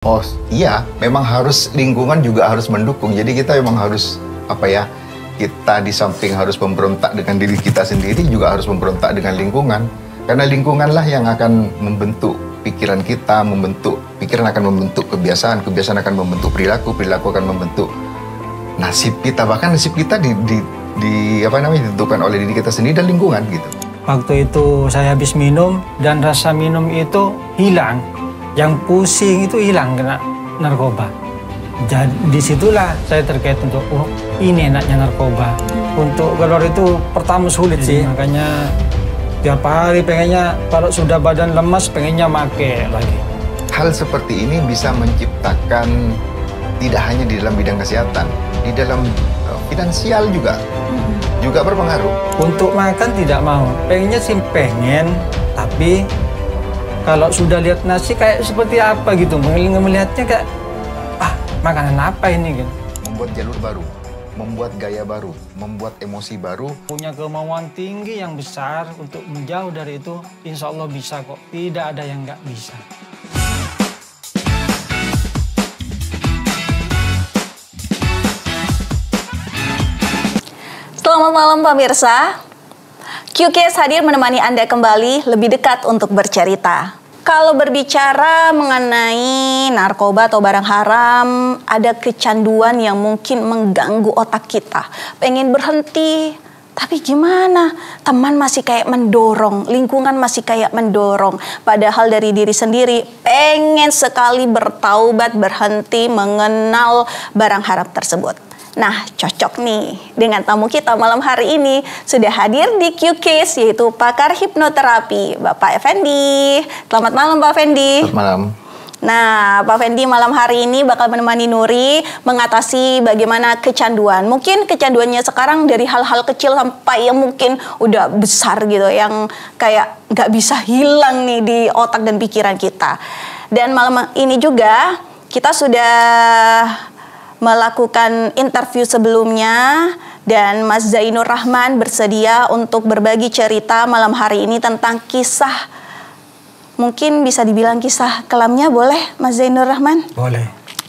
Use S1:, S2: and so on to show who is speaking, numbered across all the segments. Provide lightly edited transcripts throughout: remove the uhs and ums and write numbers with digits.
S1: Oh iya, memang harus lingkungan juga harus mendukung. Jadi kita memang harus kita di samping harus memberontak dengan diri kita sendiri juga harus memberontak dengan lingkungan. Karena lingkunganlah yang akan membentuk pikiran kita, pikiran akan membentuk kebiasaan, kebiasaan akan membentuk perilaku, perilaku akan membentuk nasib kita. Bahkan nasib kita ditentukan oleh diri kita sendiri dan lingkungan gitu.
S2: Waktu itu saya habis minum dan rasa minum itu hilang. Yang pusing itu hilang kena narkoba. Jadi disitulah saya terkait untuk ini enaknya narkoba. Untuk keluar itu pertama sulit sih, makanya tiap hari pengennya kalau sudah badan lemas pengennya make lagi.
S1: Hal seperti ini bisa menciptakan tidak hanya di dalam bidang kesehatan, di dalam finansial juga berpengaruh.
S2: Untuk makan tidak mau, pengennya sih pengen, tapi kalau sudah lihat nasi kayak seperti apa gitu, melihatnya kayak makanan apa ini gitu.
S1: Membuat jalur baru, membuat gaya baru, membuat emosi baru.
S2: Punya kemauan tinggi yang besar untuk menjauh dari itu, insya Allah bisa kok. Tidak ada yang nggak bisa.
S3: Selamat malam pemirsa. QCase hadir menemani Anda kembali lebih dekat untuk bercerita. Kalau berbicara mengenai narkoba atau barang haram, ada kecanduan yang mungkin mengganggu otak kita. Pengen berhenti, tapi gimana? Teman masih kayak mendorong, lingkungan masih kayak mendorong. Padahal dari diri sendiri pengen sekali bertaubat, berhenti mengenal barang haram tersebut. Nah, cocok nih dengan tamu kita malam hari ini. Sudah hadir di QCase, yaitu pakar hipnoterapi, Bapak Effendi. Selamat malam, Pak Effendi.
S1: Selamat malam.
S3: Nah, Pak Effendi malam hari ini bakal menemani Nuri mengatasi bagaimana kecanduan. Mungkin kecanduannya sekarang dari hal-hal kecil sampai yang mungkin udah besar gitu, yang kayak nggak bisa hilang nih di otak dan pikiran kita. Dan malam ini juga kita sudah melakukan interview sebelumnya dan Mas Zainur Rahman bersedia untuk berbagi cerita malam hari ini tentang kisah, mungkin bisa dibilang kisah kelamnya, boleh Mas Zainur Rahman?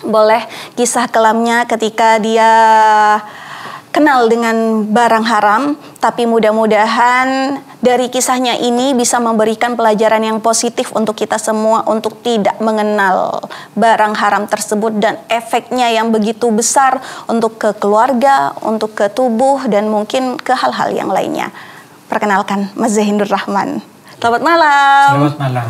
S3: Boleh, kisah kelamnya ketika dia kenal dengan barang haram, tapi mudah-mudahan dari kisahnya ini bisa memberikan pelajaran yang positif untuk kita semua untuk tidak mengenal barang haram tersebut dan efeknya yang begitu besar untuk ke keluarga, untuk ke tubuh, dan mungkin ke hal-hal yang lainnya. Perkenalkan, Mas Zainur Rahman. Selamat malam.
S2: Selamat malam.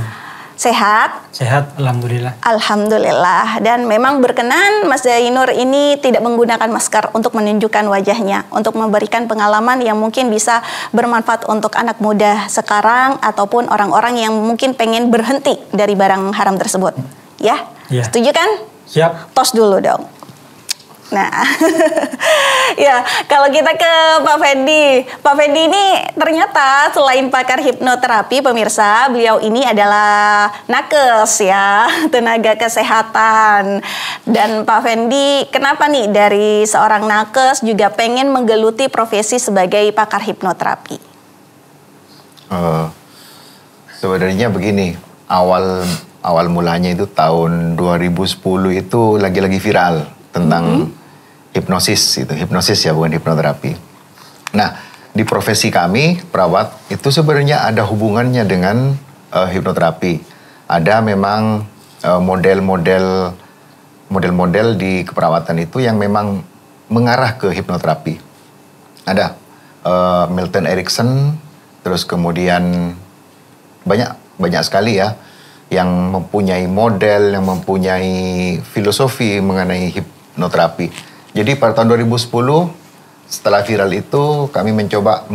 S3: Sehat?
S2: Sehat, alhamdulillah.
S3: Alhamdulillah. Dan memang berkenan Mas Zainur ini tidak menggunakan masker untuk menunjukkan wajahnya, untuk memberikan pengalaman yang mungkin bisa bermanfaat untuk anak muda sekarang ataupun orang-orang yang mungkin pengen berhenti dari barang haram tersebut. Ya? Setuju kan?
S2: Siap.
S3: Tos dulu dong. Nah, ya kalau kita ke Pak Effendi. Pak Effendi ini ternyata selain pakar hipnoterapi, pemirsa, beliau ini adalah nakes ya, tenaga kesehatan. Dan Pak Effendi, kenapa nih dari seorang nakes juga pengen menggeluti profesi sebagai pakar hipnoterapi?
S1: Sebenarnya begini, awal mulanya itu tahun 2010 itu lagi-lagi viral tentang hipnosis ya, bukan hipnoterapi. Nah, di profesi kami perawat itu sebenarnya ada hubungannya dengan hipnoterapi. Ada memang model-model di keperawatan itu yang memang mengarah ke hipnoterapi. Ada Milton Erickson, terus kemudian banyak sekali ya yang mempunyai model, yang mempunyai filosofi mengenai hipnoterapi. Jadi pada tahun 2010 setelah viral itu kami mencoba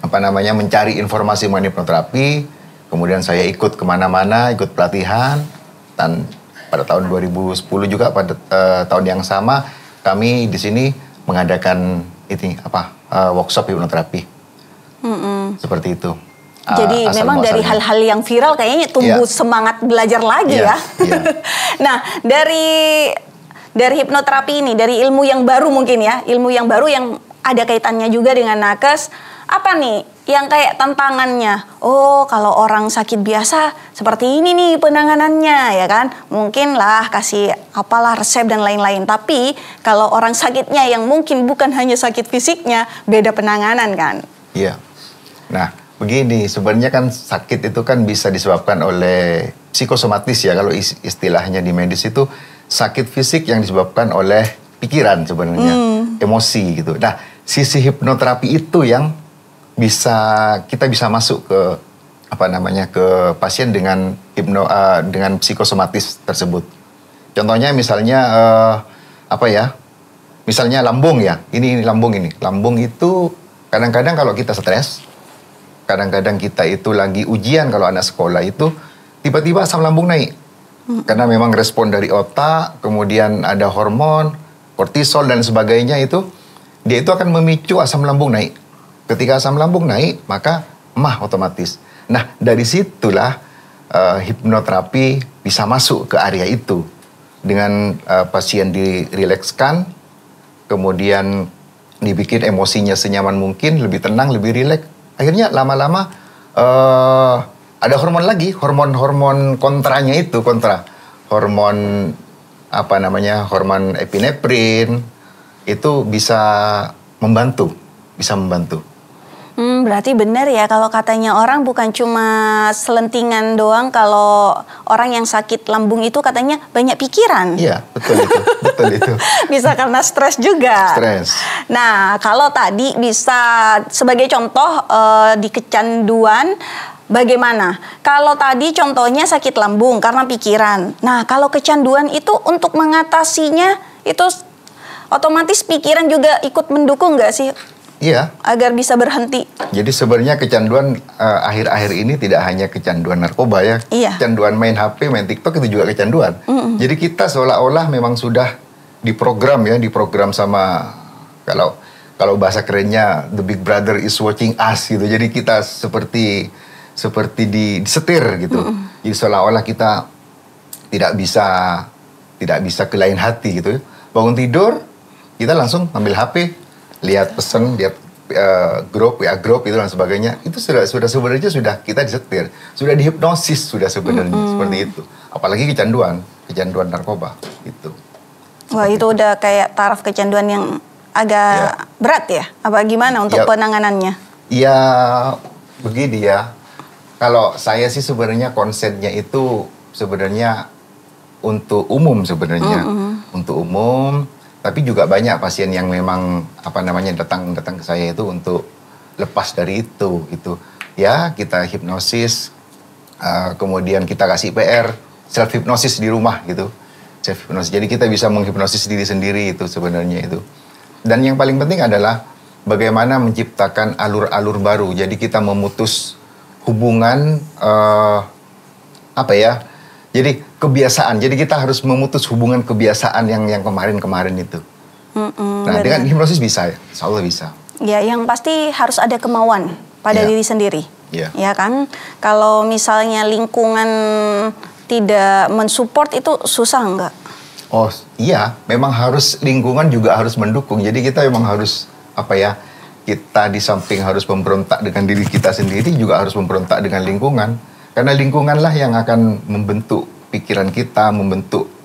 S1: mencari informasi mengenai hipnoterapi. Kemudian saya ikut kemana-mana, ikut pelatihan. Dan pada tahun 2010 juga pada tahun yang sama kami di sini mengadakan workshop hipnoterapi. Seperti itu.
S3: Jadi memang dari hal-hal yang viral kayaknya tumbuh semangat belajar lagi ya. Nah, dari hipnoterapi ini, dari ilmu yang baru mungkin ya, ilmu yang baru yang ada kaitannya juga dengan nakes, apa nih yang kayak tantangannya. Oh, kalau orang sakit biasa seperti ini nih penanganannya, ya kan? Mungkin lah kasih apalah resep dan lain-lain. Tapi kalau orang sakitnya yang mungkin bukan hanya sakit fisiknya, beda penanganan kan?
S1: Iya. Nah, begini, sebenarnya kan sakit itu kan bisa disebabkan oleh psikosomatis ya. Kalau istilahnya di medis itu sakit fisik yang disebabkan oleh pikiran sebenarnya, emosi gitu. Nah, sisi hipnoterapi itu yang kita bisa masuk ke ke pasien dengan dengan psikosomatis tersebut. Contohnya misalnya misalnya lambung ya. Ini lambung ini. Lambung itu kadang-kadang kalau kita stres, kadang-kadang kita itu lagi ujian kalau anak sekolah itu tiba-tiba asam lambung naik. Karena memang respon dari otak, kemudian ada hormon, kortisol dan sebagainya itu dia itu akan memicu asam lambung naik. Ketika asam lambung naik, maka emah otomatis. Nah, dari situlah hipnoterapi bisa masuk ke area itu. Dengan pasien dirilekskan, kemudian dibikin emosinya senyaman mungkin, lebih tenang, lebih rileks. Akhirnya lama-lama ada hormon lagi, hormon kontranya itu, hormon hormon epinefrin, itu bisa membantu.
S3: Berarti benar ya kalau katanya orang bukan cuma selentingan doang, kalau orang yang sakit lambung itu katanya banyak pikiran.
S1: Iya, betul itu.
S3: Bisa karena stres juga.
S1: Stres.
S3: Nah, kalau tadi bisa sebagai contoh di kecanduan, bagaimana? Kalau tadi contohnya sakit lambung karena pikiran. Nah, kalau kecanduan itu untuk mengatasinya itu otomatis pikiran juga ikut mendukung nggak sih?
S1: Iya.
S3: Agar bisa berhenti.
S1: Jadi sebenarnya kecanduan akhir-akhir ini tidak hanya kecanduan narkoba ya.
S3: Iya.
S1: Kecanduan main HP, main TikTok itu juga kecanduan. Jadi kita seolah-olah memang sudah diprogram sama kalau bahasa kerennya the big brother is watching us gitu. Jadi kita seperti disetir gitu. Jadi seolah-olah kita tidak bisa ke lain hati gitu. Bangun tidur kita langsung ambil HP, lihat pesan, lihat grup itu dan sebagainya. Itu sebenarnya sudah kita disetir, sudah dihipnosis sudah sebenarnya seperti itu. Apalagi kecanduan narkoba itu.
S3: Wah, itu udah kayak taraf kecanduan yang agak berat ya? Apa gimana untuk penanganannya?
S1: Ya begini ya. Kalau saya sih sebenarnya konsepnya itu sebenarnya untuk umum sebenarnya, untuk umum. Tapi juga banyak pasien yang memang datang ke saya itu untuk lepas dari itu gitu. Ya, kita hipnosis, kemudian kita kasih PR, self hipnosis di rumah gitu. Self hipnosis. Jadi kita bisa menghipnosis diri sendiri itu sebenarnya itu. Dan yang paling penting adalah bagaimana menciptakan alur-alur baru. Jadi kita memutus hubungan jadi kebiasaan. Jadi kita harus memutus hubungan kebiasaan yang kemarin itu. Nah, dengan hipnosis bisa ya, insya Allah bisa.
S3: Ya, yang pasti harus ada kemauan pada diri sendiri. Ya kan? Kalau misalnya lingkungan tidak mensupport itu susah nggak?
S1: Oh iya, memang lingkungan juga harus mendukung. Jadi kita memang harus kita di samping harus memberontak dengan diri kita sendiri, juga harus memberontak dengan lingkungan. Karena lingkunganlah yang akan membentuk pikiran kita,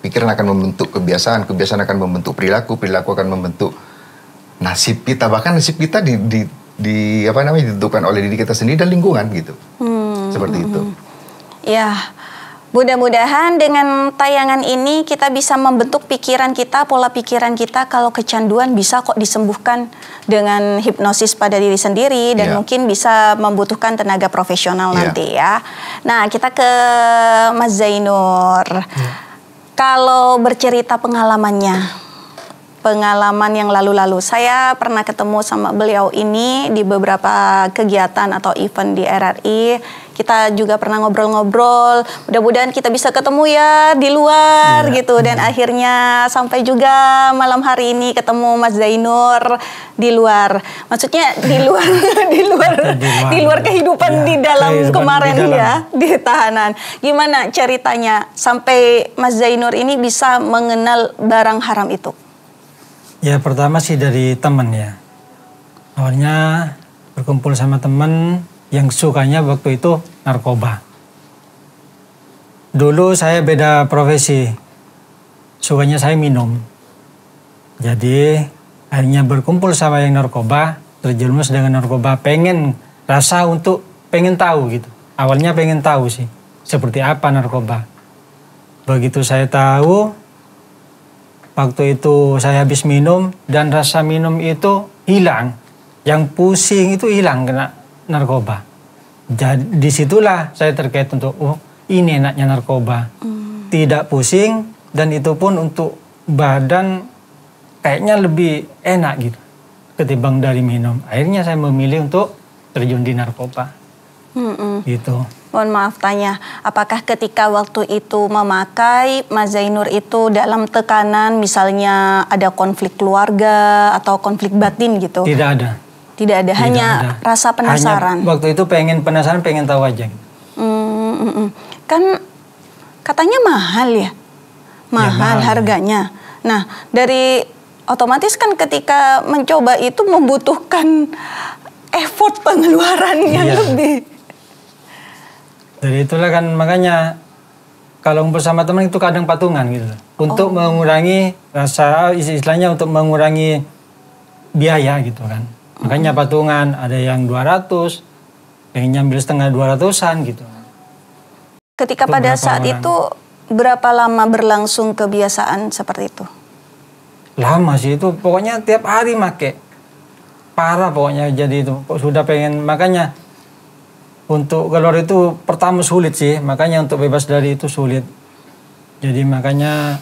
S1: pikiran akan membentuk kebiasaan akan membentuk perilaku akan membentuk nasib kita. Bahkan nasib kita ditentukan oleh diri kita sendiri dan lingkungan gitu. Seperti itu.
S3: Ya, mudah-mudahan dengan tayangan ini kita bisa membentuk pikiran kita, pola pikiran kita. Kalau kecanduan bisa kok disembuhkan dengan hipnosis pada diri sendiri dan mungkin bisa membutuhkan tenaga profesional nanti ya. Nah, kita ke Mas Zainur. Kalau bercerita pengalaman yang lalu-lalu, saya pernah ketemu sama beliau ini di beberapa kegiatan atau event di RRI. Kita juga pernah ngobrol-ngobrol. Mudah-mudahan kita bisa ketemu ya di luar gitu. Dan akhirnya sampai juga malam hari ini ketemu Mas Zainur di luar. Maksudnya di luar kehidupan di dalam kemarin ya, di tahanan. Gimana ceritanya sampai Mas Zainur ini bisa mengenal barang haram itu?
S2: Ya pertama sih dari teman ya. Awalnya berkumpul sama teman yang sukanya waktu itu narkoba. Dulu saya beda profesi, sukanya saya minum. Jadi akhirnya berkumpul sama yang narkoba, terjerumus dengan narkoba, pengen tahu gitu. Awalnya pengen tahu sih, seperti apa narkoba. Begitu saya tahu, waktu itu saya habis minum dan rasa minum itu hilang. Yang pusing itu hilang kena narkoba. Jadi disitulah saya terkait untuk, ini enaknya narkoba. Tidak pusing dan itu pun untuk badan kayaknya lebih enak gitu ketimbang dari minum. Akhirnya saya memilih untuk terjun di narkoba. Gitu.
S3: Mohon maaf tanya, apakah ketika waktu itu memakai, Mas Zainur itu dalam tekanan misalnya ada konflik keluarga atau konflik batin gitu?
S2: Tidak ada.
S3: Tidak ada, hanya rasa penasaran.
S2: Hanya waktu itu pengen penasaran, pengen tahu aja.
S3: Kan katanya mahal ya? Mahal
S2: Ya,
S3: harganya. Nah, dari otomatis kan ketika mencoba itu membutuhkan effort pengeluaran yang lebih.
S2: Dari itulah kan makanya kalau bersama teman itu kadang patungan gitu. Untuk mengurangi rasa, istilahnya untuk mengurangi biaya gitu kan. Makanya patungan, ada yang 200, pengen nyambil setengah 200-an gitu.
S3: Ketika
S2: Untuk
S3: pada
S2: berapa
S3: saat
S2: orang?
S3: itu berapa lama berlangsung kebiasaan seperti itu?
S2: Lama sih itu, pokoknya tiap hari make. Parah pokoknya jadi itu, sudah pengen, makanya untuk keluar itu pertama sulit sih, makanya untuk bebas dari itu sulit. Jadi makanya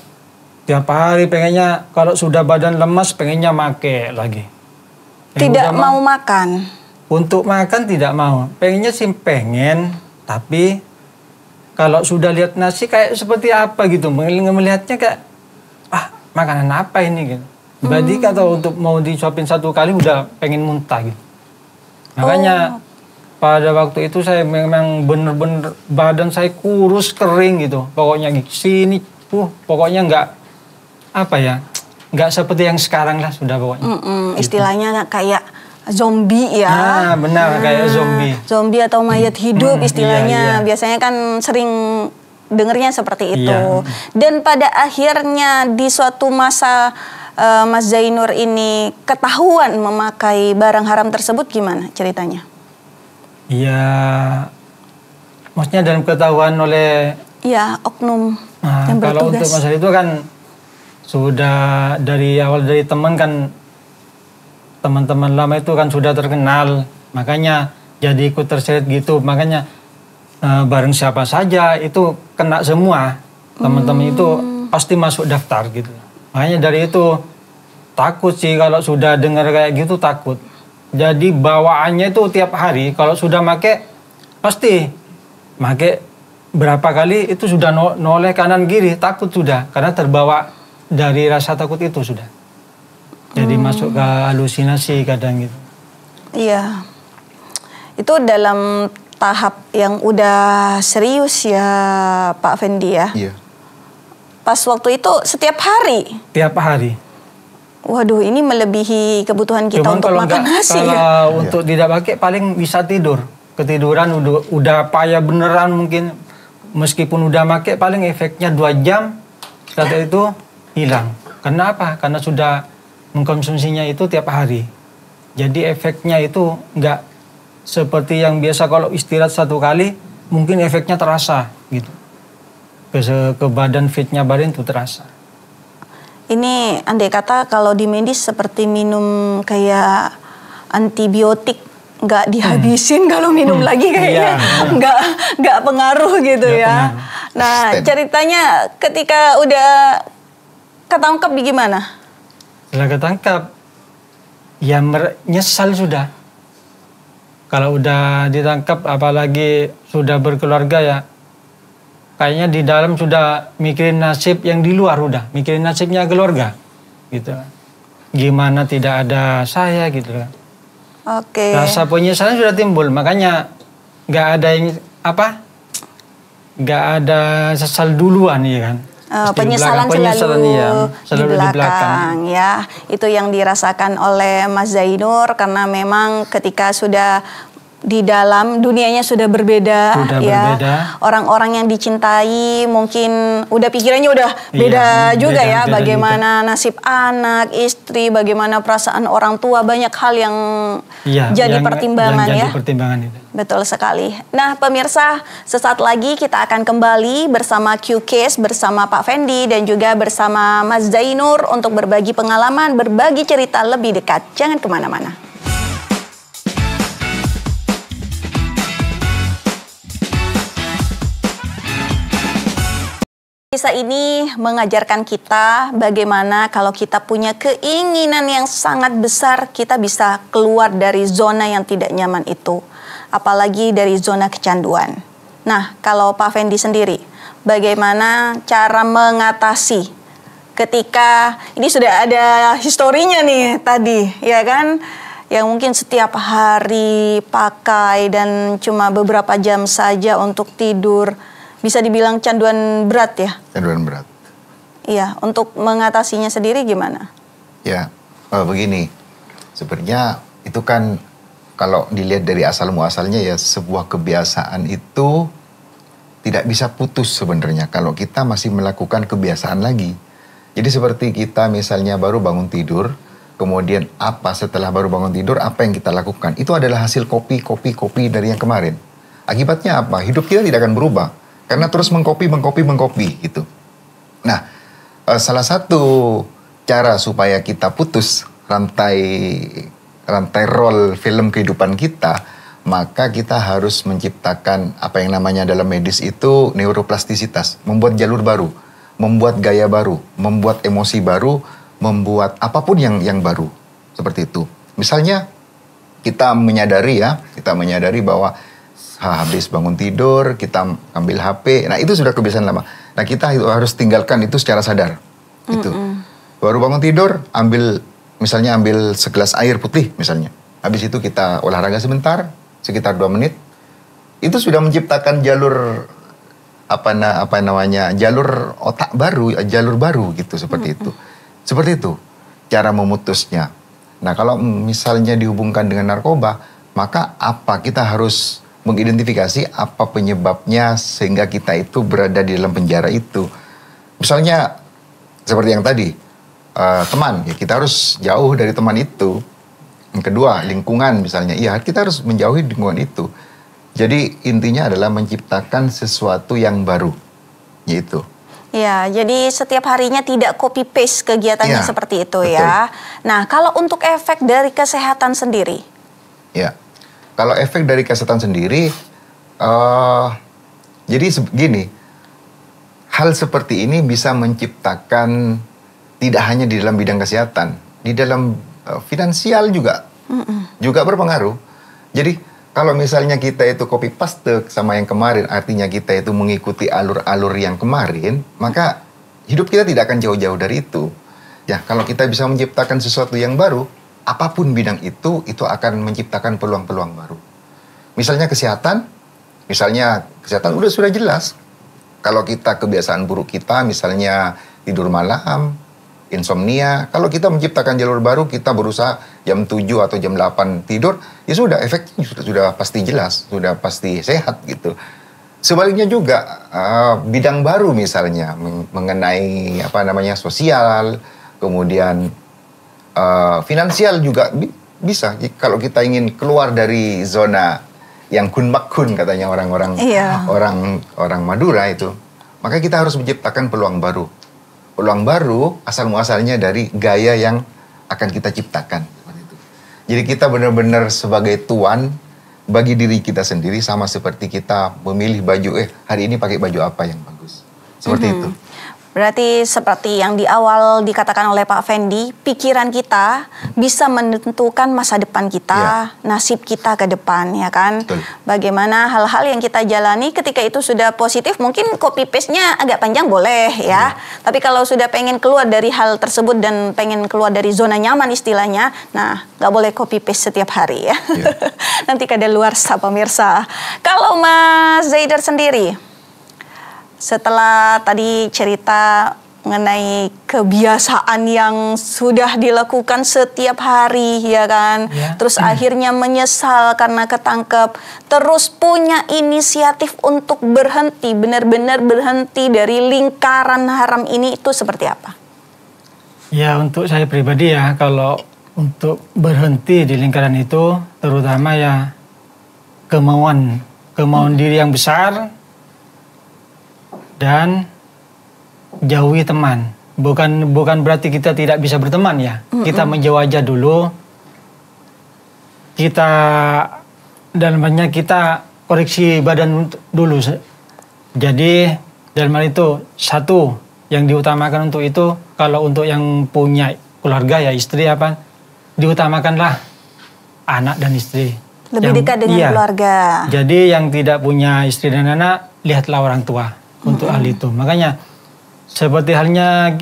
S2: tiap hari pengennya, kalau sudah badan lemas pengennya make lagi.
S3: Tidak mau makan?
S2: Untuk makan tidak mau, pengennya sih pengen, tapi kalau sudah lihat nasi kayak seperti apa gitu, melihatnya kayak, makanan apa ini gitu. Jadi kalau untuk mau disuapin satu kali udah pengen muntah gitu. Makanya pada waktu itu saya memang bener-bener badan saya kurus kering gitu. Pokoknya sini, pokoknya nggak seperti yang sekarang lah sudah pokoknya. Gitu.
S3: Istilahnya kayak zombie ya.
S2: Nah benar, kayak zombie.
S3: Zombie atau mayat hidup istilahnya.
S2: Iya.
S3: Biasanya kan sering dengernya seperti itu.
S2: Iya.
S3: Dan pada akhirnya di suatu masa Mas Zainur ini ketahuan memakai barang haram tersebut, gimana ceritanya?
S2: Iya, maksudnya dalam ketahuan oleh...
S3: Ya, oknum
S2: Nah,
S3: yang
S2: kalau
S3: bertugas.
S2: untuk masalah itu kan sudah dari awal dari teman kan, teman-teman lama itu kan sudah terkenal, makanya jadi ikut terseret gitu, makanya bareng siapa saja itu kena semua, teman-teman itu pasti masuk daftar gitu. Makanya dari itu takut sih kalau sudah dengar kayak gitu, takut. Jadi bawaannya itu tiap hari kalau sudah make pasti make berapa kali itu sudah noleh kanan kiri, takut sudah karena terbawa dari rasa takut itu sudah. Jadi masuk ke halusinasi kadang gitu.
S3: Iya. Itu dalam tahap yang udah serius ya Pak Fendi ya.
S1: Iya.
S3: Pas waktu itu setiap hari.
S2: Tiap hari.
S3: Waduh, ini melebihi kebutuhan kita
S2: Cuman
S3: untuk
S2: kalau
S3: makan nasi
S2: kalau
S3: ya.
S2: untuk tidak pakai paling bisa tidur. Ketiduran udah payah beneran mungkin, meskipun udah pakai paling efeknya 2 jam setelah itu hilang. Karena apa? Karena sudah mengkonsumsinya itu tiap hari. Jadi efeknya itu nggak seperti yang biasa kalau istirahat 1 kali, mungkin efeknya terasa gitu. Ke badan fitnya badan itu terasa.
S3: Ini andai kata kalau di medis seperti minum kayak antibiotik, nggak dihabisin kalau minum lagi kayaknya nggak pengaruh gitu ya. Nah ceritanya ketika udah ketangkep gimana?
S2: Setelah ketangkap ya nyesal sudah. Kalau udah ditangkap apalagi sudah berkeluarga ya, kayaknya di dalam sudah mikirin nasib yang di luar, udah mikirin nasibnya keluarga gitu. Gimana tidak ada saya gitu kan.
S3: Oke.
S2: Rasa penyesalan sudah timbul, makanya nggak ada yang nggak ada sesal duluan ya kan.
S3: penyesalan
S2: Penyesalan,
S3: selalu,
S2: iya. Selalu
S3: di
S2: di belakang.
S3: belakang ya. Itu yang dirasakan oleh Mas Zainur karena memang ketika sudah di dalam dunianya sudah berbeda
S2: Sudah
S3: ya.
S2: berbeda.
S3: Orang-orang yang dicintai mungkin udah pikirannya udah beda juga
S2: beda-
S3: ya.
S2: beda
S3: Bagaimana nasib anak, istri, bagaimana perasaan orang tua, banyak hal yang
S2: Iya,
S3: jadi
S2: yang
S3: pertimbangan
S2: jadi
S3: ya.
S2: pertimbangan itu.
S3: Betul sekali. Nah, pemirsa, sesaat lagi kita akan kembali bersama Q-Case, bersama Pak Fendi dan juga bersama Mas Zainur untuk berbagi pengalaman, berbagi cerita lebih dekat. Jangan kemana-mana. Kisah ini mengajarkan kita bagaimana kalau kita punya keinginan yang sangat besar, kita bisa keluar dari zona yang tidak nyaman itu. Apalagi dari zona kecanduan. Nah, kalau Pak Fendi sendiri, bagaimana cara mengatasi ketika ini sudah ada historinya nih tadi, ya kan? Yang mungkin setiap hari pakai dan cuma beberapa jam saja untuk tidur. Bisa dibilang canduan berat ya?
S1: Canduan berat.
S3: Iya, untuk mengatasinya sendiri gimana?
S1: Ya, begini. Sebenarnya itu kan kalau dilihat dari asal muasalnya ya sebuah kebiasaan itu tidak bisa putus sebenarnya kalau kita masih melakukan kebiasaan lagi. Jadi seperti kita misalnya baru bangun tidur, kemudian apa setelah baru bangun tidur, apa yang kita lakukan? Itu adalah hasil kopi dari yang kemarin. Akibatnya apa? Hidup kita tidak akan berubah. Karena terus mengkopi gitu. Nah, salah satu cara supaya kita putus rantai roll film kehidupan kita, maka kita harus menciptakan apa yang namanya dalam medis itu neuroplastisitas, membuat jalur baru, membuat gaya baru, membuat emosi baru, membuat apapun yang baru. Seperti itu. Misalnya kita menyadari bahwa habis bangun tidur, kita ambil HP. Nah, itu sudah kebiasaan lama. Nah, kita harus tinggalkan itu secara sadar. Gitu. Baru bangun tidur, ambil segelas air putih misalnya. Habis itu kita olahraga sebentar, sekitar 2 menit. Itu sudah menciptakan jalur jalur otak baru, jalur baru gitu seperti itu. Seperti itu cara memutusnya. Nah, kalau misalnya dihubungkan dengan narkoba, maka kita harus mengidentifikasi apa penyebabnya sehingga kita itu berada di dalam penjara itu. Misalnya seperti yang tadi, teman, ya kita harus jauh dari teman itu. Yang kedua, lingkungan misalnya, iya kita harus menjauhi lingkungan itu. Jadi intinya adalah menciptakan sesuatu yang baru, yaitu.
S3: Ya, jadi setiap harinya tidak copy paste kegiatannya seperti itu betul. Ya. Nah, kalau untuk efek dari kesehatan sendiri?
S1: Ya. Kalau efek dari kesehatan sendiri, jadi gini, hal seperti ini bisa menciptakan tidak hanya di dalam bidang kesehatan, di dalam finansial juga berpengaruh. Jadi kalau misalnya kita itu copy paste sama yang kemarin, artinya kita itu mengikuti alur-alur yang kemarin, maka hidup kita tidak akan jauh-jauh dari itu. Ya, kalau kita bisa menciptakan sesuatu yang baru, apapun bidang itu akan menciptakan peluang-peluang baru. Misalnya kesehatan sudah jelas. Kalau kita kebiasaan buruk kita, misalnya tidur malam, insomnia, kalau kita menciptakan jalur baru, kita berusaha jam 7 atau jam 8 tidur, ya sudah efeknya sudah pasti jelas, sudah pasti sehat gitu. Sebaliknya juga bidang baru misalnya mengenai sosial, kemudian finansial juga bisa. Kalau kita ingin keluar dari zona yang kun makun katanya orang-orang orang Madura itu, maka kita harus menciptakan peluang baru. Peluang baru asal muasalnya dari gaya yang akan kita ciptakan. Jadi kita benar-benar sebagai tuan bagi diri kita sendiri, sama seperti kita memilih baju, hari ini pakai baju apa yang bagus. Seperti itu.
S3: Berarti seperti yang di awal dikatakan oleh Pak Fendi, pikiran kita bisa menentukan masa depan kita, nasib kita ke depan, ya kan?
S1: Betul. Bagaimana
S3: hal-hal yang kita jalani ketika itu sudah positif, mungkin copy paste-nya agak panjang boleh ya. Tapi kalau sudah pengen keluar dari hal tersebut dan pengen keluar dari zona nyaman istilahnya, nah nggak boleh copy paste setiap hari ya. Nanti kadaluarsa pemirsa. Kalau Mas Zaider sendiri, setelah tadi cerita mengenai kebiasaan yang sudah dilakukan setiap hari, ya kan?
S2: Ya.
S3: Terus akhirnya menyesal karena ketangkep. Terus punya inisiatif untuk berhenti, benar-benar berhenti dari lingkaran haram ini, itu seperti apa?
S2: Ya, untuk saya pribadi ya, kalau untuk berhenti di lingkaran itu, terutama ya kemauan diri yang besar dan jauhi teman. Bukan berarti kita tidak bisa berteman ya. Kita menjauh aja dulu. Kita dalam halnya kita koreksi badan dulu. Jadi dalam hal itu satu yang diutamakan untuk itu, kalau untuk yang punya keluarga ya istri apa, diutamakanlah anak dan istri.
S3: Lebih dekat dengan keluarga.
S2: Jadi yang tidak punya istri dan anak, lihatlah orang tua untuk hal itu. Makanya seperti halnya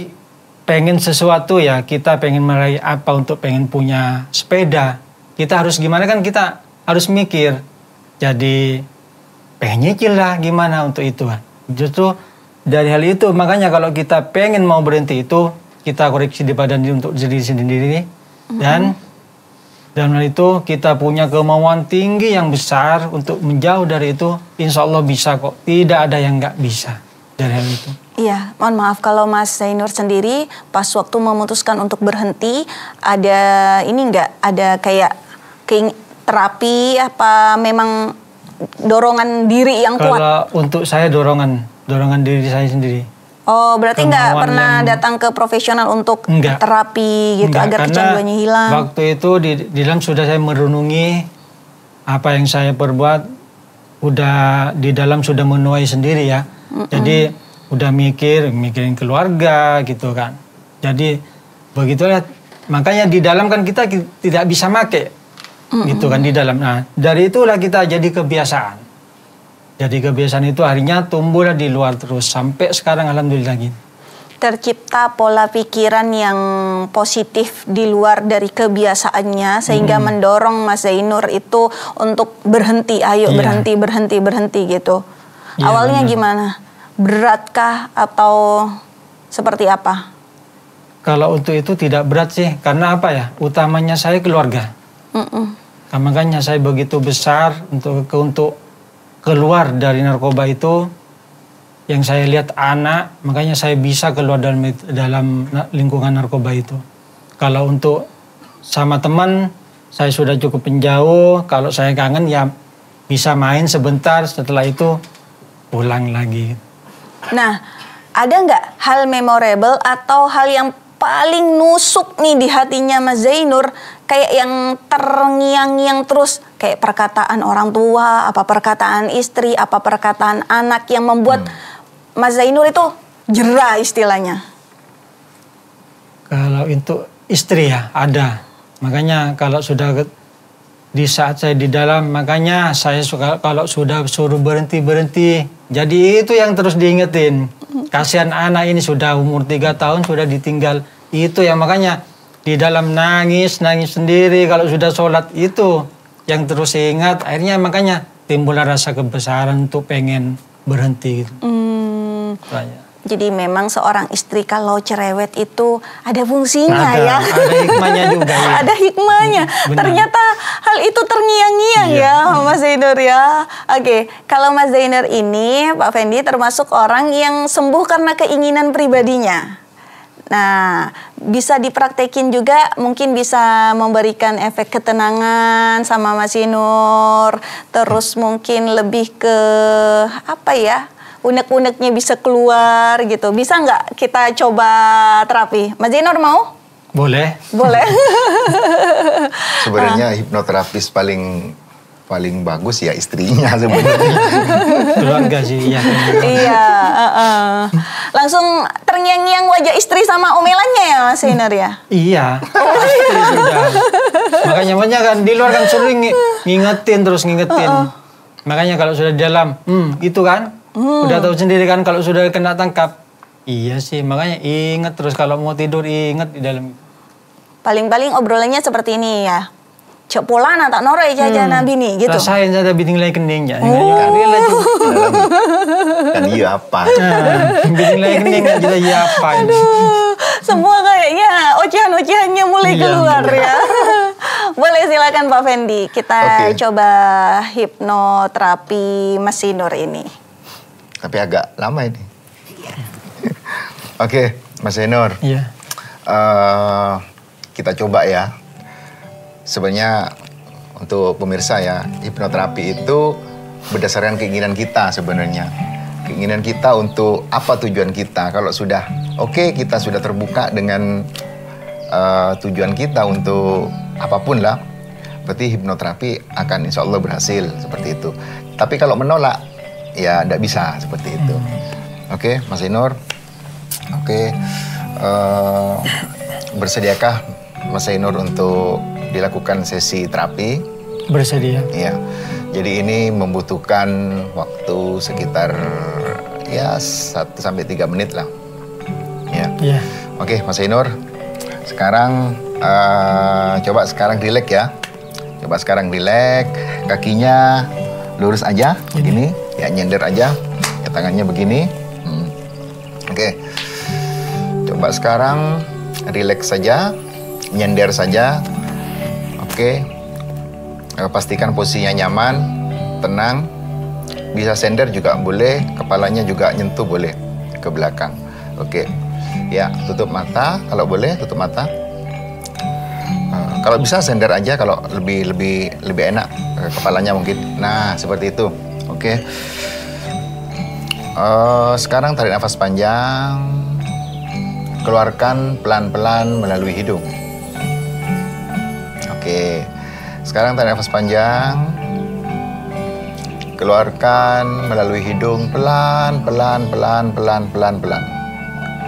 S2: pengen sesuatu ya, kita pengen meraih apa, untuk pengen punya sepeda, kita harus gimana kan, kita harus mikir. Jadi pengen nyicil lah gimana untuk itu. Justru dari hal itu, makanya kalau kita pengen mau berhenti itu, kita koreksi di badan untuk diri sendiri. Dan dalam hal itu kita punya kemauan tinggi yang besar untuk menjauh dari itu, insya Allah bisa kok. Tidak ada yang nggak bisa dari hal itu.
S3: Iya, mohon maaf kalau Mas Zainur sendiri pas waktu memutuskan untuk berhenti, ada ini nggak, ada kayak terapi apa memang dorongan diri yang kuat?
S2: Kalau untuk saya dorongan diri saya sendiri.
S3: Oh, berarti nggak
S2: Kemauan
S3: pernah datang ke profesional untuk terapi gitu agar kecanduannya hilang?
S2: Waktu itu di dalam sudah saya merenungi apa yang saya perbuat, udah di dalam sudah menuai sendiri ya. Jadi udah mikirin keluarga gitu kan. Jadi begitulah, makanya di dalam kan kita tidak bisa make gitu kan di dalam. Nah, dari itulah kita jadi kebiasaan. Jadi kebiasaan itu akhirnya tumbuhlah di luar terus sampai sekarang alhamdulillah gitu.
S3: Tercipta pola pikiran yang positif di luar dari kebiasaannya sehingga mendorong Mas Zainur itu untuk berhenti, ayo berhenti gitu.
S2: Iya,
S3: Awalnya
S2: benar.
S3: gimana? Beratkah atau seperti apa?
S2: Kalau untuk itu tidak berat sih, karena apa ya? Utamanya saya keluarga. Makanya saya begitu besar untuk keluar dari narkoba itu, yang saya lihat anak, makanya saya bisa keluar dalam lingkungan narkoba itu. Kalau untuk sama teman, saya sudah cukup menjauh. Kalau saya kangen ya bisa main sebentar, setelah itu pulang lagi.
S3: Nah, ada nggak hal memorable atau hal yang paling nusuk nih di hatinya Mas Zainur, kayak yang terngiang-ngiang terus, kayak perkataan orang tua, apa perkataan istri, apa perkataan anak yang membuat Mas Zainur itu jera istilahnya?
S2: Kalau untuk istri ya ada. Makanya kalau sudah di saat saya di dalam, makanya saya suka kalau sudah suruh berhenti. Jadi itu yang terus diingetin. Kasihan anak ini sudah umur 3 tahun sudah ditinggal. Itu yang makanya di dalam nangis sendiri kalau sudah sholat, itu yang terus ingat. Akhirnya makanya timbul rasa kebesaran untuk pengen berhenti. Gitu.
S3: Jadi memang seorang istri kalau cerewet itu ada fungsinya ya.
S2: Ada hikmahnya juga ya.
S3: Ada hikmahnya.
S2: Benar.
S3: Ternyata hal itu terngiang-ngiang ya Mas Zainur ya. Oke, kalau Mas Zainur ini Pak Fendi termasuk orang yang sembuh karena keinginan pribadinya. Nah, bisa dipraktekin juga, mungkin bisa memberikan efek ketenangan sama Mas Zainur. Terus mungkin lebih ke apa ya? Unek-uneknya bisa keluar gitu. Bisa nggak kita coba terapi? Mas Zainur mau?
S2: Boleh.
S3: Boleh.
S1: Sebenarnya hipnoterapis paling bagus ya istrinya sebenarnya.
S2: Keluarga sih ya.
S3: Iya. Langsung terngiang-ngiang wajah istri sama omelannya ya Mas Zainur ya?
S2: Iya. Sudah. Makanya kan di luar kan sering ngingetin. Makanya kalau sudah di dalam, itu kan. Udah tahu sendiri kan kalau sudah kena tangkap. Iya sih, makanya ingat terus kalau mau tidur ingat di dalam.
S3: Paling-paling obrolannya seperti ini ya. Cek polana tak noroi jajan nabi nih gitu.
S2: Rasain saja biting lagi keningnya.
S1: Dan iya apa?
S2: Biting lagi kening aja iya apa.
S3: Semua kayaknya ocehan-ocehannya mulai keluar ya. Boleh silakan Pak Fendi. Kita coba hipnoterapi Mas Zainur ini.
S1: Tapi agak lama ini. Oke, Mas Zainur.
S2: Iya.
S1: Kita coba ya. Sebenarnya untuk pemirsa ya, hipnoterapi itu berdasarkan keinginan kita sebenarnya. Keinginan kita untuk apa tujuan kita. Kalau sudah oke, kita sudah terbuka dengan tujuan kita untuk apapun lah, berarti hipnoterapi akan insya Allah berhasil seperti itu. Tapi kalau menolak, ya tidak bisa seperti itu. Oke, Mas Zainur. Oke, bersediakah Mas Zainur untuk dilakukan sesi terapi?
S2: Bersedia.
S1: Iya. Jadi ini membutuhkan waktu sekitar ya 1-3 menit lah. Ya.
S2: Iya.
S1: Oke, Mas Zainur. Sekarang coba sekarang rileks ya. Coba sekarang rileks, kakinya lurus aja, begini, ya nyender aja, ya tangannya begini. Oke. Coba sekarang rileks saja, nyender saja. Oke. Pastikan posisinya nyaman, tenang. Bisa sender juga boleh, kepalanya juga nyentuh boleh ke belakang. Oke. Ya, tutup mata kalau boleh, tutup mata. Kalau bisa sender aja kalau lebih enak kepalanya mungkin. Nah, seperti itu. Oke. Sekarang tarik nafas panjang. Keluarkan pelan-pelan melalui hidung. Oke. Sekarang tarik nafas panjang. Keluarkan melalui hidung pelan-pelan.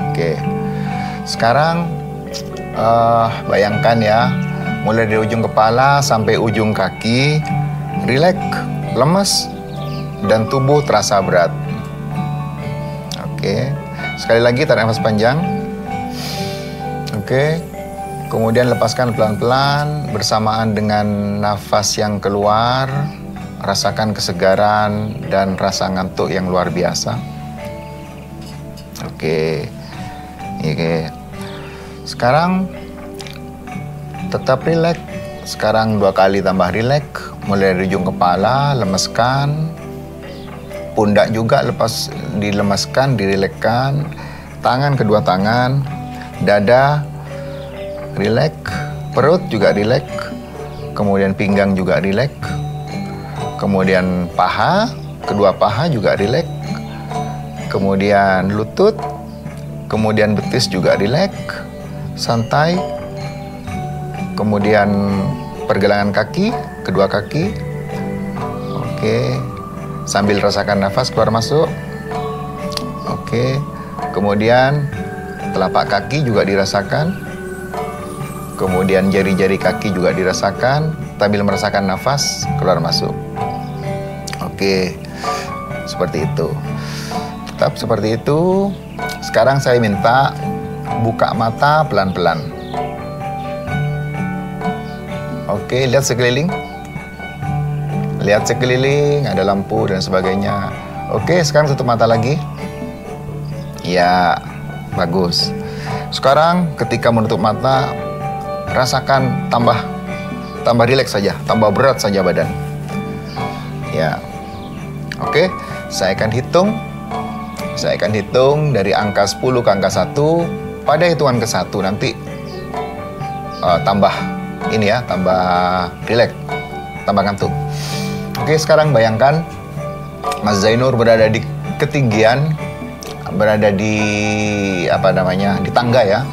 S1: Oke. Sekarang bayangkan ya, mulai dari ujung kepala sampai ujung kaki, rileks, lemes, dan tubuh terasa berat. Oke. Sekali lagi tarik nafas panjang. Oke. Kemudian lepaskan pelan-pelan bersamaan dengan nafas yang keluar. Rasakan kesegaran dan rasa ngantuk yang luar biasa. Oke. Sekarang tetap rileks. Sekarang 2 kali tambah rileks. Mulai dari ujung kepala, lemeskan. Pundak juga dilemeskan, dirilekskan. Tangan, kedua tangan. Dada, rileks. Perut juga rileks. Kemudian pinggang juga rileks. Kemudian paha, kedua paha juga rileks. Kemudian lutut, kemudian betis juga rileks, santai. Kemudian pergelangan kaki, kedua kaki. Oke. Sambil rasakan nafas keluar masuk. Oke. Kemudian telapak kaki juga dirasakan. Kemudian jari-jari kaki juga dirasakan sambil merasakan nafas keluar masuk. Oke. Seperti itu. Tetap seperti itu. Sekarang saya minta buka mata pelan-pelan. Oke, lihat sekeliling. Lihat sekeliling, ada lampu dan sebagainya. Oke, sekarang tutup mata lagi. Ya, bagus. Sekarang ketika menutup mata, rasakan tambah rileks saja, tambah berat saja badan. Ya. Oke, saya akan hitung dari angka 10 ke angka 1. Pada hitungan ke 1 nanti tambah ini ya, tambah rileks, tambah ngantuk. Oke, sekarang bayangkan Mas Zainur berada di ketinggian, berada di di tangga ya.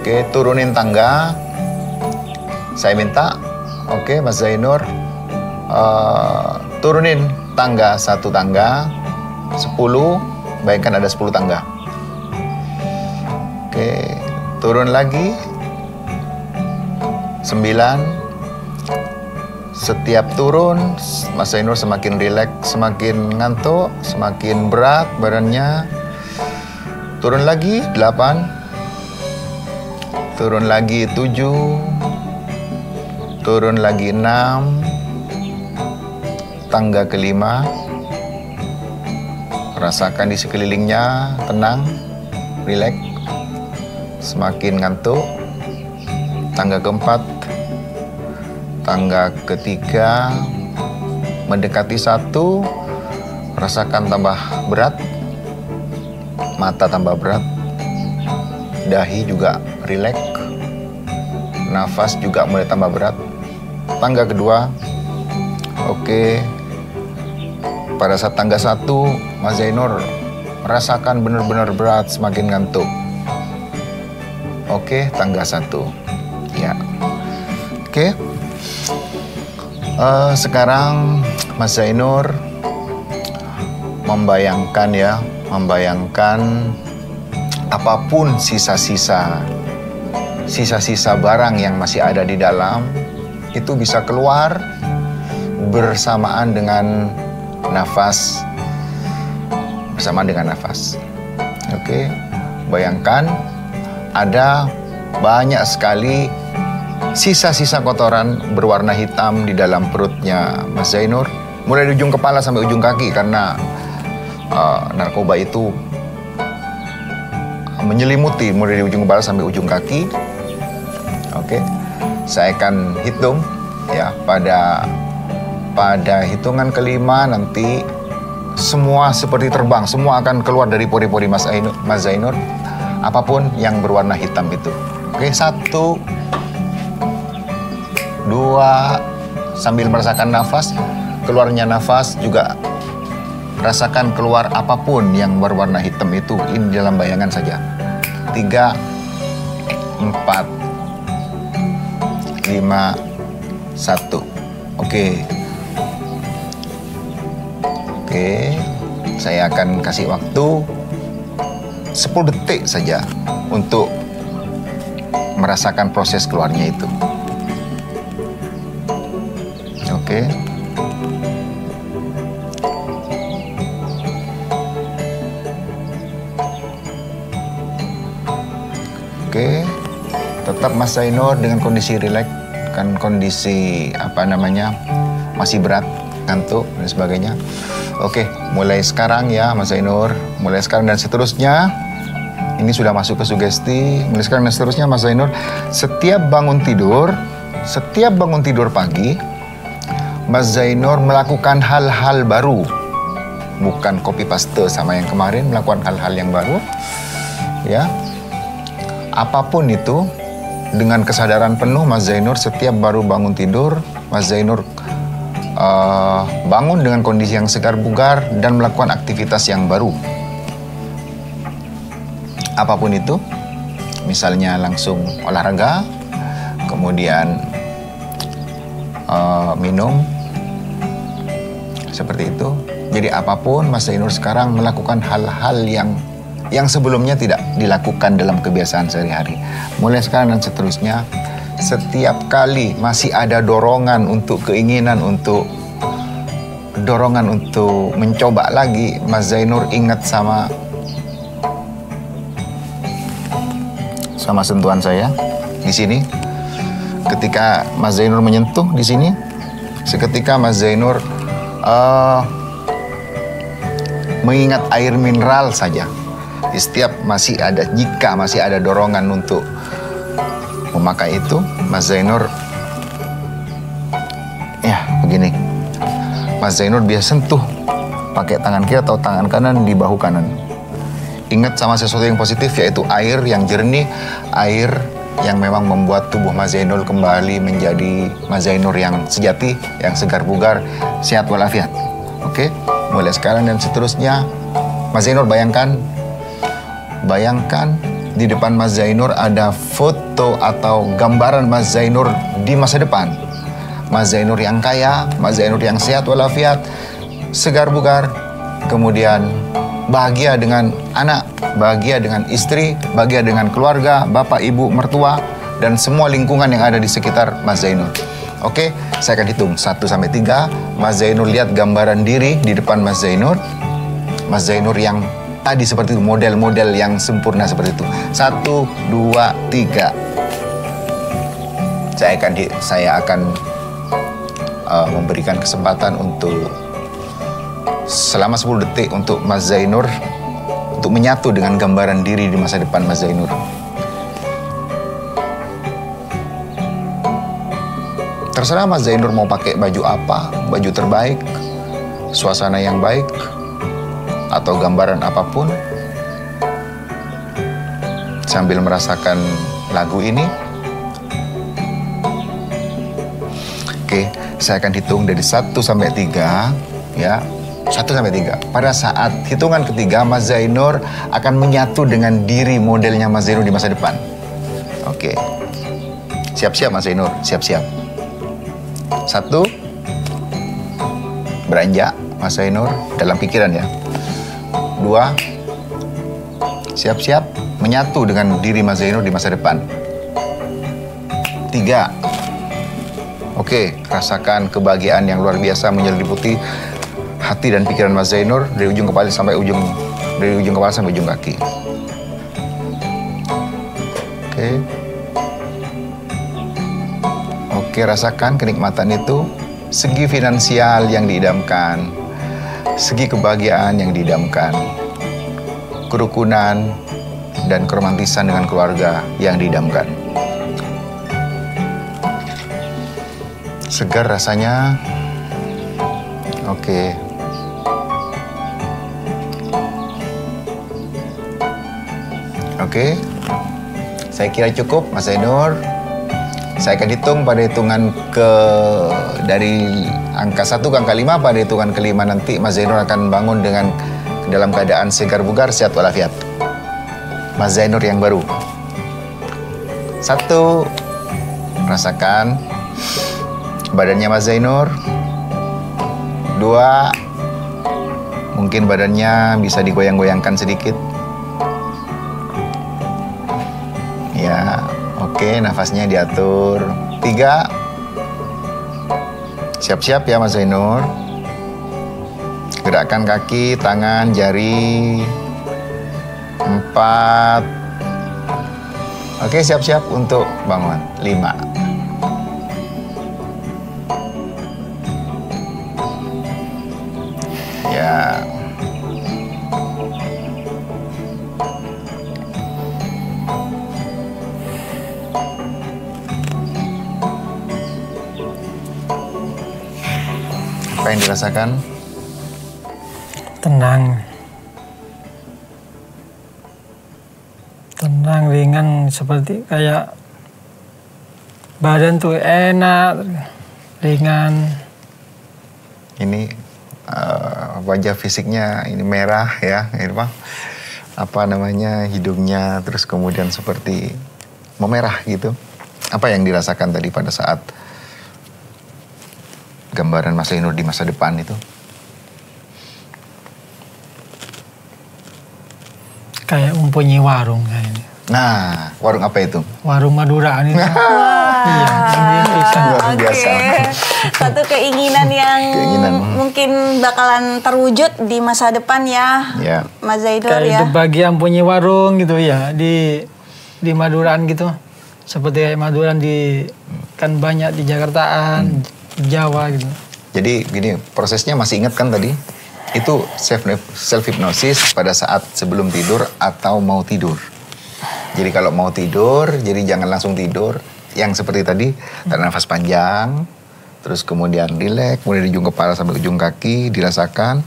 S1: Oke, turunin tangga. Saya minta, oke Mas Zainur, turunin tangga, 1 tangga, 10, bayangkan ada 10 tangga. Oke, turun lagi, 9. Setiap turun, Mas Zainur semakin rileks, semakin ngantuk, semakin berat badannya. Turun lagi, 8. Turun lagi, 7. turun lagi 6, tangga kelima, rasakan di sekelilingnya, tenang, rileks, semakin ngantuk. Tangga keempat, tangga ketiga, mendekati 1, rasakan tambah berat, mata tambah berat, dahi juga rileks, nafas juga mulai tambah berat. Tangga kedua, oke. Pada saat tangga 1, Mas Zainur rasakan benar-benar berat, semakin ngantuk. Oke, tangga 1. Ya. Oke. Sekarang Mas Zainur membayangkan apapun sisa-sisa barang yang masih ada di dalam itu bisa keluar bersamaan dengan nafas. Oke, bayangkan ada banyak sekali sisa-sisa kotoran berwarna hitam di dalam perutnya Mas Zainur, mulai dari ujung kepala sampai ujung kaki, karena narkoba itu menyelimuti mulai dari ujung kepala sampai ujung kaki. Oke, saya akan hitung ya, pada hitungan kelima nanti semua seperti terbang, semua akan keluar dari pori-pori Mas Zainur, apapun yang berwarna hitam itu. Oke, 1, 2, sambil merasakan nafas, keluarnya nafas juga rasakan keluar apapun yang berwarna hitam itu, ini dalam bayangan saja. 3, 4, 5, 1. Oke, saya akan kasih waktu 10 detik saja untuk merasakan proses keluarnya itu. Oke. Oke, tetap Mas Zainur dengan kondisi rileks, kan kondisi masih berat, ngantuk dan sebagainya. Oke, mulai sekarang ya Mas Zainur, mulai sekarang dan seterusnya, ini sudah masuk ke sugesti. Mulai sekarang dan seterusnya Mas Zainur, setiap bangun tidur pagi, Mas Zainur melakukan hal-hal baru, bukan copy paste sama yang kemarin, melakukan hal-hal yang baru, ya. Apapun itu, dengan kesadaran penuh Mas Zainur setiap baru bangun tidur, Mas Zainur bangun dengan kondisi yang segar bugar dan melakukan aktivitas yang baru. Apapun itu, misalnya langsung olahraga, kemudian minum, seperti itu. Jadi apapun, Mas Zainur sekarang melakukan hal-hal yang sebelumnya tidak dilakukan dalam kebiasaan sehari-hari. Mulai sekarang dan seterusnya, setiap kali masih ada dorongan untuk mencoba lagi, Mas Zainur ingat sama sentuhan saya di sini. Ketika Mas Zainur menyentuh di sini, seketika Mas Zainur mengingat air mineral saja. Jika masih ada dorongan untuk memakai itu, Mas Zainur, ya begini, Mas Zainur biasa sentuh pakai tangan kiri atau tangan kanan di bahu kanan. Ingat sama sesuatu yang positif, yaitu air yang jernih, air yang memang membuat tubuh Mas Zainur kembali menjadi Mas Zainur yang sejati, yang segar bugar, sehat walafiat. Oke, mulai sekarang dan seterusnya, Mas Zainur bayangkan di depan Mas Zainur ada foto atau gambaran Mas Zainur di masa depan. Mas Zainur yang kaya, Mas Zainur yang sehat walafiat, segar bugar, kemudian bahagia dengan anak, bahagia dengan istri, bahagia dengan keluarga, bapak, ibu, mertua, dan semua lingkungan yang ada di sekitar Mas Zainur. Oke, saya akan hitung 1 sampai 3. Mas Zainur lihat gambaran diri di depan Mas Zainur. Mas Zainur yang tadi seperti itu, model-model yang sempurna seperti itu. 1, 2, 3. Saya akan memberikan kesempatan untuk selama 10 detik untuk Mas Zainur untuk menyatu dengan gambaran diri di masa depan Mas Zainur. Terserah Mas Zainur mau pakai baju apa, baju terbaik, suasana yang baik, atau gambaran apapun. Sambil merasakan lagu ini. Oke, saya akan hitung dari 1 sampai 3, ya. 1 sampai 3. Pada saat hitungan ketiga, Mas Zainur akan menyatu dengan diri modelnya Mas Zainur di masa depan. Oke. Siap-siap Mas Zainur, siap-siap. 1, beranjak Mas Zainur dalam pikiran ya. 2, siap-siap menyatu dengan diri Mas Zainur di masa depan. 3, oke, rasakan kebahagiaan yang luar biasa menyelimuti hati dan pikiran Mas Zainur dari ujung kepala sampai ujung kaki. Oke. Oke, rasakan kenikmatan itu, segi finansial yang diidamkan, segi kebahagiaan yang diidamkan, kerukunan dan keromantisan dengan keluarga yang diidamkan. Segar rasanya. Oke. Oke. Saya kira cukup Mas Zainur. Saya akan hitung pada hitungan dari angka 1 ke angka 5. Pada hitungan kelima nanti Mas Zainur akan bangun dalam keadaan segar bugar, sehat walafiat. Mas Zainur yang baru. 1, rasakan badannya Mas Zainur. 2, mungkin badannya bisa digoyang-goyangkan sedikit. Ya, oke, nafasnya diatur. 3, siap-siap ya Mas Zainur. Gerakan kaki, tangan, jari. 4, oke, siap-siap untuk bangun. 5, ya. Apa yang dirasakan?
S2: Tenang. Tenang, ringan, seperti kayak badan tuh enak, ringan.
S1: Ini wajah fisiknya ini merah ya, ini apa namanya, hidungnya terus kemudian seperti memerah gitu. Apa yang dirasakan tadi pada saat gambaran Mas Zainur di masa depan itu?
S2: Kayak mempunyai warung kayaknya.
S1: Nah, warung apa itu?
S2: Warung Madura ini. Iya,
S1: luar biasa.
S3: Satu keinginan yang mungkin bakalan terwujud di masa depan ya, Mas Zainur ya.
S2: Kayak bagian punya warung gitu ya di Maduraan gitu. Seperti kayak Maduraan kan banyak di Jakartaan, Jawa gitu.
S1: Jadi gini, prosesnya masih ingat kan tadi? Itu self hypnosis pada saat sebelum tidur atau mau tidur. Jadi kalau mau tidur, jadi jangan langsung tidur. Yang seperti tadi, tarik nafas panjang, terus kemudian rileks, mulai di ujung kepala sampai ujung kaki, dirasakan.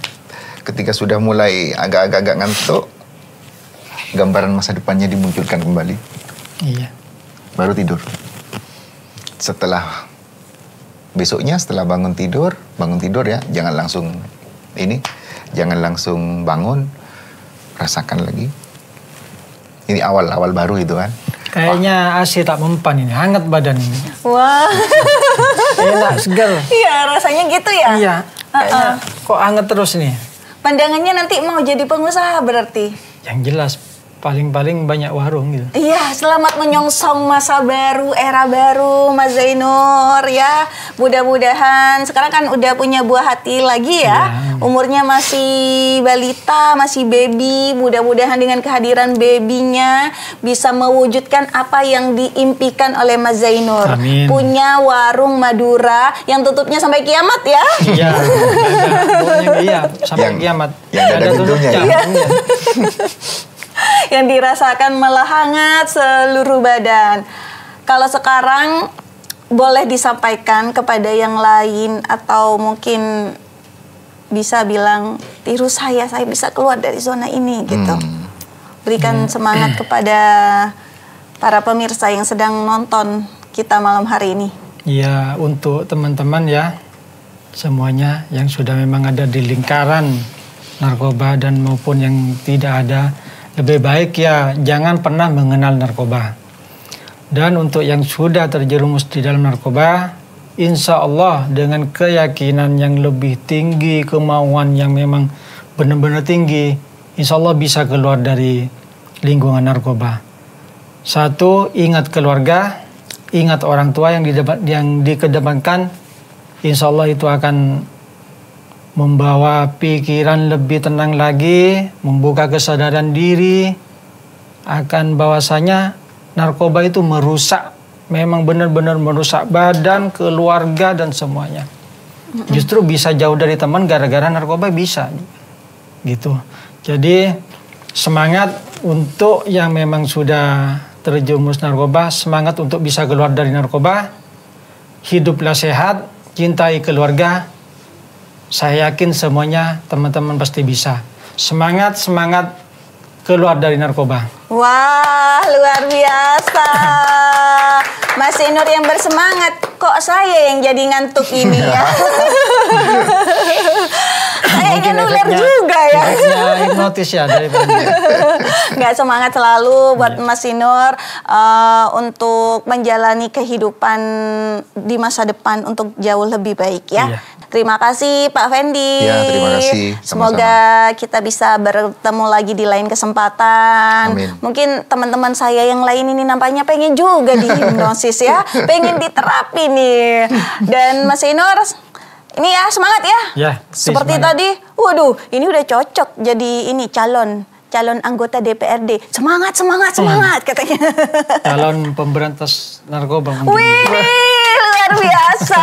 S1: Ketika sudah mulai agak-agak ngantuk, gambaran masa depannya dimunculkan kembali.
S2: Iya.
S1: Baru tidur. Besoknya setelah bangun tidur ya, jangan langsung bangun, rasakan lagi. Ini awal baru itu kan.
S2: Kayaknya AC tak mempan ini, hangat badan ini.
S3: Wah.
S2: Enak, segar.
S3: Iya, rasanya gitu ya.
S2: Iya. Kayaknya kok hangat terus nih.
S3: Pandangannya nanti mau jadi pengusaha berarti.
S2: Yang jelas paling-paling banyak warung gitu.
S3: Iya, selamat menyongsong masa baru, era baru, Mas Zainur ya. Mudah-mudahan sekarang kan udah punya buah hati lagi ya. Umurnya masih balita, masih baby. Mudah-mudahan dengan kehadiran babynya bisa mewujudkan apa yang diimpikan oleh Mas Zainur.
S2: Amin.
S3: Punya warung Madura yang tutupnya sampai kiamat ya.
S2: Iya, pokoknya iya sampai kiamat.
S1: Yang ada pintunya ya.
S2: Iya.
S3: Yang dirasakan malah hangat seluruh badan. Kalau sekarang boleh disampaikan kepada yang lain atau mungkin bisa bilang tiru saya bisa keluar dari zona ini gitu. Berikan semangat kepada para pemirsa yang sedang nonton kita malam hari ini.
S2: Ya, untuk teman-teman ya, semuanya yang sudah memang ada di lingkaran narkoba dan maupun yang tidak ada, lebih baik ya jangan pernah mengenal narkoba. Dan untuk yang sudah terjerumus di dalam narkoba, insya Allah dengan keyakinan yang lebih tinggi, kemauan yang memang benar-benar tinggi, insya Allah bisa keluar dari lingkungan narkoba. Satu, ingat keluarga, ingat orang tua yang dikedepankan, insya Allah itu akan membawa pikiran lebih tenang lagi, membuka kesadaran diri akan bahwasanya narkoba itu merusak, memang benar-benar merusak badan, keluarga dan semuanya. Justru bisa jauh dari teman gara-gara narkoba bisa, gitu. Jadi semangat untuk yang memang sudah terjerumus narkoba, semangat untuk bisa keluar dari narkoba, hiduplah sehat, cintai keluarga. Saya yakin semuanya teman-teman pasti bisa. Semangat, semangat keluar dari narkoba.
S3: Wah, luar biasa. Mas Zainur yang bersemangat, kok saya yang jadi ngantuk ini ya. Saya ingin ular juga ya.
S2: Hipnotis ya dari
S3: Nggak, semangat selalu buat Mas Zainur untuk menjalani kehidupan di masa depan untuk jauh lebih baik ya.
S2: Iya.
S3: Terima kasih Pak Fendi.
S1: Ya, terima kasih.
S3: Semoga kita bisa bertemu lagi di lain kesempatan.
S1: Amin.
S3: Mungkin teman-teman saya yang lain ini nampaknya pengen juga dihipnosis ya. Pengen diterapi nih. Dan Mas Zainur, ini ya semangat ya.
S2: Ya,
S3: seperti
S2: semangat.
S3: tadi. Waduh, ini udah cocok jadi ini calon anggota DPRD. Semangat katanya.
S2: Calon pemberantas narkoba mungkin.
S3: Wih, luar biasa.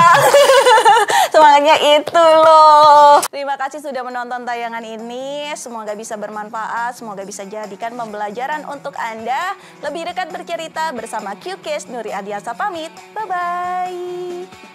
S3: Semangatnya itu loh. Terima kasih sudah menonton tayangan ini. Semoga bisa bermanfaat. Semoga bisa jadikan pembelajaran untuk Anda. Lebih dekat bercerita bersama Qcast. Nuri Adiasa pamit. Bye-bye.